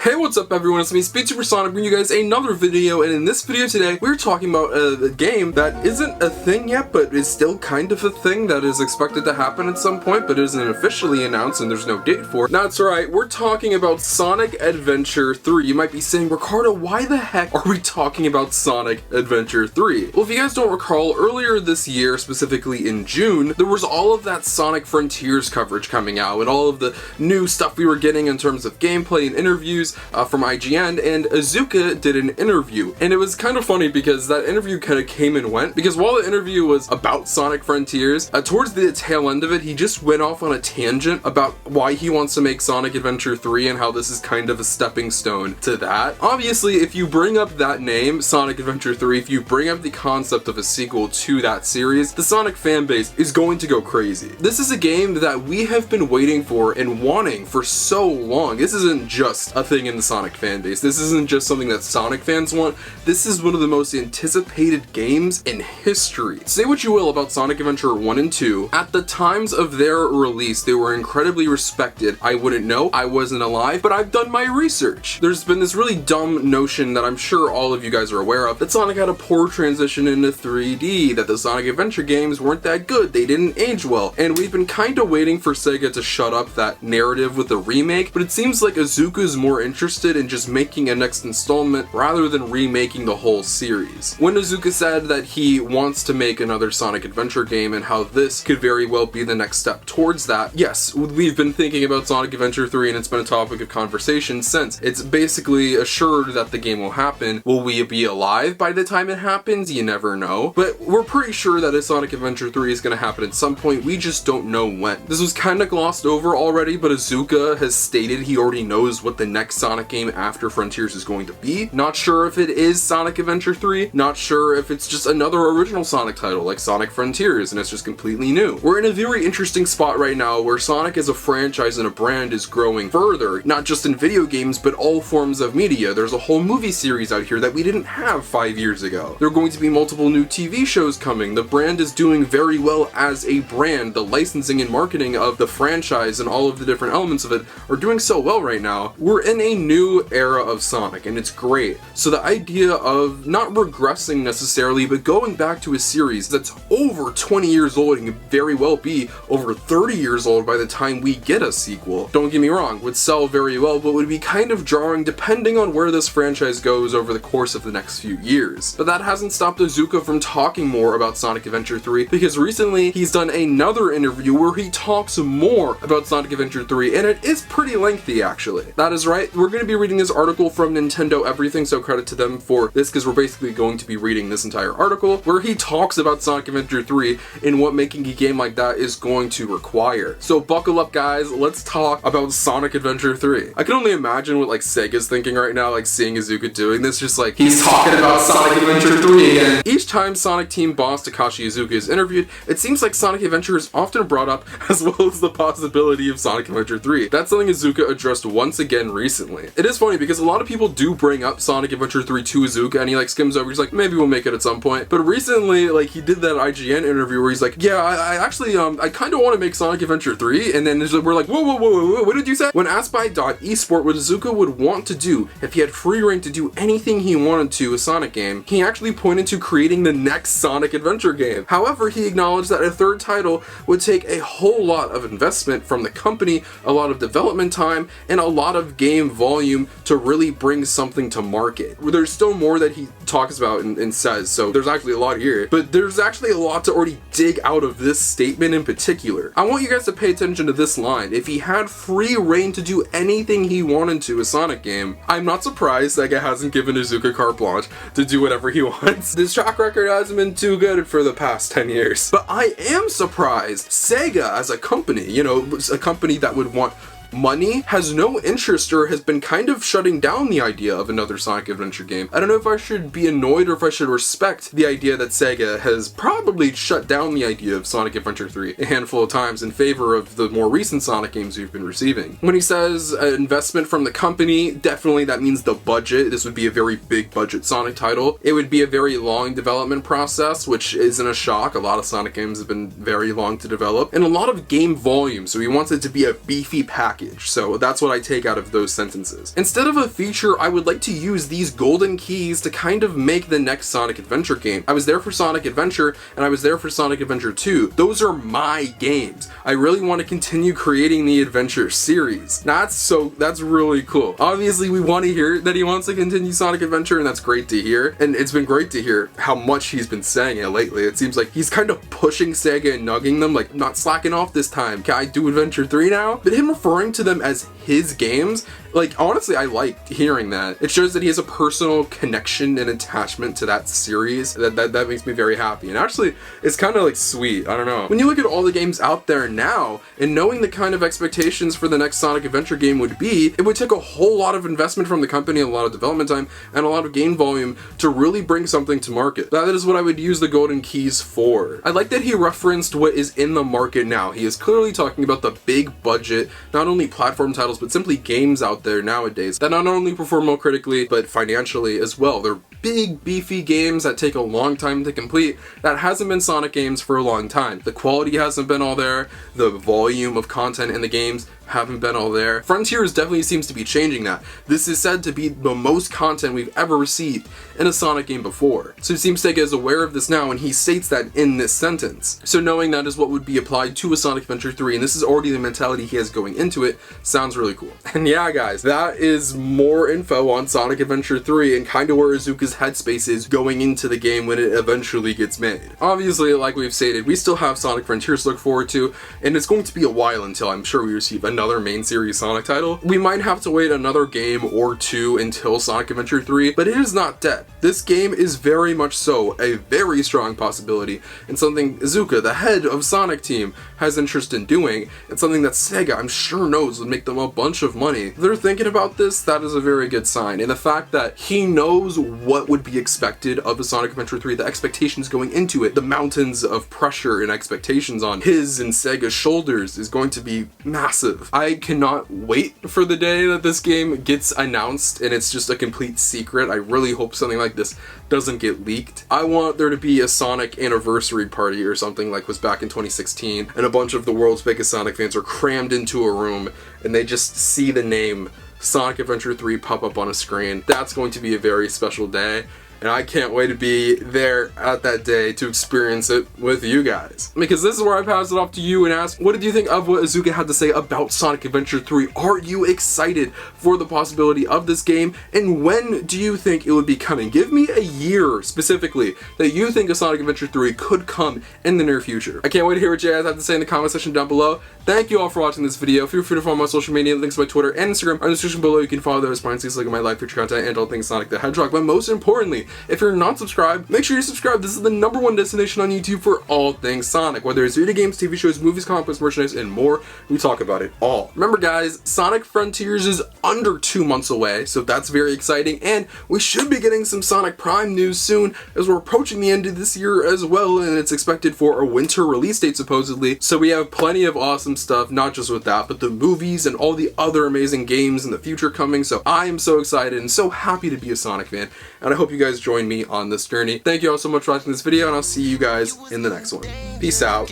Hey, what's up everyone, it's me, SpeedSuperSonic, bringing you guys another video, and in this video today, we're talking about a game that isn't a thing yet, but is still kind of a thing that is expected to happen at some point, but isn't officially announced and there's no date for it. That's right, we're talking about Sonic Adventure 3. You might be saying, Ricardo, why the heck are we talking about Sonic Adventure 3? Well, if you guys don't recall, earlier this year, specifically in June, there was all of that Sonic Frontiers coverage coming out, and all of the new stuff we were getting in terms of gameplay and interviews from IGN, and Iizuka did an interview, and it was kind of funny because that interview kind of came and went, because while the interview was about Sonic Frontiers, towards the tail end of it, he just went off on a tangent about why he wants to make Sonic Adventure 3 and how this is kind of a stepping stone to that. Obviously, if you bring up that name, Sonic Adventure 3, if you bring up the concept of a sequel to that series, the Sonic fanbase is going to go crazy. This is a game that we have been waiting for and wanting for so long. This isn't just a thing in the Sonic fanbase. This isn't just something that Sonic fans want. This is one of the most anticipated games in history. Say what you will about Sonic Adventure 1 and 2, at the times of their release, they were incredibly respected. I wouldn't know, I wasn't alive, but I've done my research. There's been this really dumb notion that I'm sure all of you guys are aware of, that Sonic had a poor transition into 3D, that the Sonic Adventure games weren't that good, they didn't age well, and we've been kind of waiting for Sega to shut up that narrative with the remake, but it seems like Iizuka's more interested in just making a next installment rather than remaking the whole series. When Iizuka said that he wants to make another Sonic Adventure game and how this could very well be the next step towards that, yes, we've been thinking about Sonic Adventure 3 and it's been a topic of conversation since. It's basically assured that the game will happen. Will we be alive by the time it happens? You never know. But we're pretty sure that a Sonic Adventure 3 is going to happen at some point, we just don't know when. This was kind of glossed over already, but Iizuka has stated he already knows what the next Sonic game after Frontiers is going to be. Not sure if it is Sonic Adventure 3, not sure if it's just another original Sonic title like Sonic Frontiers and it's just completely new. We're in a very interesting spot right now where Sonic as a franchise and a brand is growing further, not just in video games but all forms of media. There's a whole movie series out here that we didn't have 5 years ago. There are going to be multiple new TV shows coming. The brand is doing very well as a brand. The licensing and marketing of the franchise and all of the different elements of it are doing so well right now. We're in a new era of Sonic and it's great. So the idea of not regressing necessarily but going back to a series that's over 20 years old and could very well be over 30 years old by the time we get a sequel, don't get me wrong, would sell very well but would be kind of jarring depending on where this franchise goes over the course of the next few years. But that hasn't stopped Iizuka from talking more about Sonic Adventure 3 because recently he's done another interview where he talks more about Sonic Adventure 3 and it is pretty lengthy actually. That is right, we're going to be reading this article from Nintendo Everything, so credit to them for this because we're basically going to be reading this entire article where he talks about Sonic Adventure 3 and what making a game like that is going to require. So buckle up guys, let's talk about Sonic Adventure 3. I can only imagine what like Sega's thinking right now, like seeing Iizuka doing this, just like he's talking about Sonic Adventure 3 again. Each time Sonic team boss Takashi Iizuka is interviewed, it seems like Sonic Adventure is often brought up as well as the possibility of Sonic Adventure 3. That's something Iizuka addressed once again recently. It is funny because a lot of people do bring up Sonic Adventure 3 to Iizuka and he like skims over, he's like, maybe we'll make it at some point. But recently, like he did that IGN interview where he's like, yeah, I actually, I kind of want to make Sonic Adventure 3, and then we're like, whoa, what did you say? When asked by .esport what Iizuka would want to do if he had free reign to do anything he wanted to a Sonic game, he actually pointed to creating the next Sonic Adventure game. However, he acknowledged that a third title would take a whole lot of investment from the company, a lot of development time, and a lot of game volume to really bring something to market. There's still more that he talks about and says, so there's actually a lot here, but there's actually a lot to already dig out of this statement in particular. I want you guys to pay attention to this line. If he had free reign to do anything he wanted to a Sonic game, I'm not surprised Sega hasn't given Iizuka carte blanche to do whatever he wants. This track record hasn't been too good for the past 10 years. But I am surprised Sega as a company, you know, a company that would want money, has no interest or has been kind of shutting down the idea of another Sonic Adventure game. I don't know if I should be annoyed or if I should respect the idea that Sega has probably shut down the idea of Sonic Adventure 3 a handful of times in favor of the more recent Sonic games we've been receiving. When he says investment from the company, definitely that means the budget. This would be a very big budget Sonic title. It would be a very long development process, which isn't a shock. A lot of Sonic games have been very long to develop, and a lot of game volume, so he wants it to be a beefy package package. So that's what I take out of those sentences. Instead of a feature, I would like to use these golden keys to kind of make the next Sonic Adventure game. I was there for Sonic Adventure, and I was there for Sonic Adventure 2. Those are my games. I really want to continue creating the Adventure series. That's really cool. Obviously, we want to hear that he wants to continue Sonic Adventure, and that's great to hear. And it's been great to hear how much he's been saying it lately. It seems like he's kind of pushing Sega and nugging them, like, not slacking off this time. Can I do Adventure 3 now? But him referring to them as his games, like, honestly, I like hearing that. It shows that he has a personal connection and attachment to that series. That makes me very happy. And actually, it's kind of like sweet. I don't know. When you look at all the games out there now, and knowing the kind of expectations for the next Sonic Adventure game would be, it would take a whole lot of investment from the company, a lot of development time, and a lot of game volume to really bring something to market. That is what I would use the golden keys for. I like that he referenced what is in the market now. He is clearly talking about the big budget, not only platform titles, but simply games out there nowadays that not only perform well critically, but financially as well. They're big, beefy games that take a long time to complete. That hasn't been Sonic games for a long time. The quality hasn't been all there. The volume of content in the games haven't been all there. Frontiers definitely seems to be changing that. This is said to be the most content we've ever received in a Sonic game before. So it seems Sega is aware of this now, and he states that in this sentence. So knowing that is what would be applied to a Sonic Adventure 3, and this is already the mentality he has going into it, sounds really cool. And yeah, guys, that is more info on Sonic Adventure 3 and kind of where Iizuka's headspace is going into the game when it eventually gets made. Obviously, like we've stated, we still have Sonic Frontiers to look forward to, and it's going to be a while until I'm sure we receive another main series Sonic title. We might have to wait another game or two until Sonic Adventure 3, but it is not dead. This game is very much so a very strong possibility, and something Iizuka, the head of Sonic Team, has interest in doing, and something that Sega, I'm sure, knows would make them a bunch of money. If they're thinking about this, that is a very good sign, and the fact that he knows what would be expected of a Sonic Adventure 3, the expectations going into it, the mountains of pressure and expectations on his and Sega's shoulders is going to be massive. I cannot wait for the day that this game gets announced and it's just a complete secret. I really hope something like this doesn't get leaked. I want there to be a Sonic anniversary party or something like was back in 2016, and a bunch of the world's biggest Sonic fans are crammed into a room and they just see the name Sonic Adventure 3 pop up on a screen. That's going to be a very special day, and I can't wait to be there at that day to experience it with you guys. Because this is where I pass it off to you and ask, what did you think of what Iizuka had to say about Sonic Adventure 3? Are you excited for the possibility of this game? And when do you think it would be coming? Give me a year specifically that you think a Sonic Adventure 3 could come in the near future. I can't wait to hear what you guys have to say in the comment section down below. Thank you all for watching this video. Feel free to follow my social media. Links to my Twitter and Instagram are in the description below. You can follow those to look at my live future content and all things Sonic the Hedgehog. But most importantly, if you're not subscribed, make sure you subscribe. This is the #1 destination on YouTube for all things Sonic. Whether it's video games, TV shows, movies, comic books, merchandise, and more, we talk about it all. Remember guys, Sonic Frontiers is under 2 months away, so that's very exciting, and we should be getting some Sonic Prime news soon as we're approaching the end of this year as well, and it's expected for a winter release date supposedly. So we have plenty of awesome stuff, not just with that, but the movies and all the other amazing games in the future coming. So I am so excited and so happy to be a Sonic fan, and I hope you guys join me on this journey. Thank you all so much for watching this video, and I'll see you guys in the next one. Peace out.